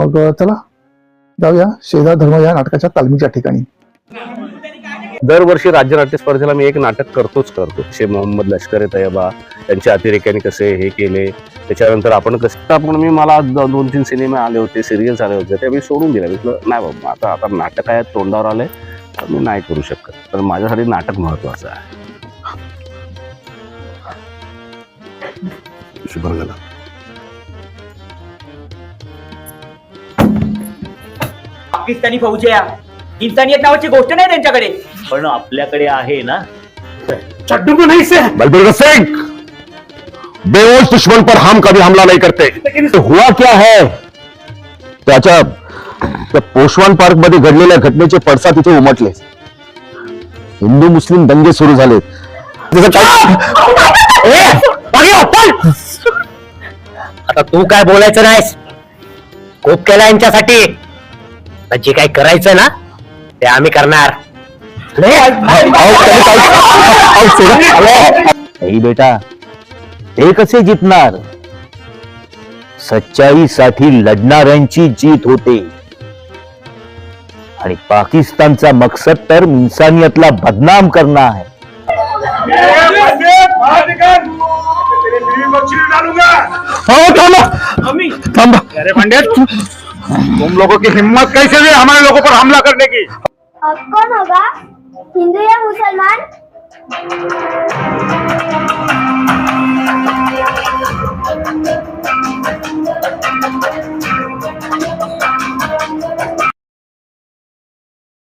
मग चला जाऊया शेजार धर्म या नाटकाच्या तालमीच्या ठिकाणी. दरवर्षी राज्य नाट्य स्पर्धेला मी एक नाटक करतो. शेख मोहम्मद लष्कर तैयबा यांच्या अतिरेक्याने कसे हे केले, त्याच्यानंतर आपण मी मला 2-3 सिनेमे आले होते, सिरियल्स आले होते, ते मी सोडून दिले. म्हटलं नाही बाबा, आता नाटक आहे, तोंडावर आलंय, तर मी नाही करू शकत. तर माझ्यासाठी नाटक महत्वाचं आहे. पाकिस्तानी फौज्या, इंसानियत नावाची गोष्ट नाही त्यांच्याकडे, पण आपल्याकडे आहे ना. चड्डू को नहीं से बलबीर सिंह, बेहोश दुश्मन पर हम कभी हमला नहीं करते. तो हुआ क्या है, त्याच्या पोशवान पार्क मध्ये घडलेल्या घटनेचे पडसाद तिथे उमटले. हिंदू मुस्लिम दंगे सुरू झाले. आता तू काय बोलायचं नाहीस, खूप केला यांच्यासाठी. जे काय करायचं ना ते आम्ही करणार. बेटा, हे कसे जिंकणार? सच्चाईसाठी लढणाऱ्यांची जीत होते आणि पाकिस्तानचा मकसद तर इंसानियतला बदनाम करना है. अरे पंडित, तुम लोगों की हिम्मत कैसे हुई हमारे लोगों पर हमला करने की? अब कौन होगा, हिंदू या मुसलमान?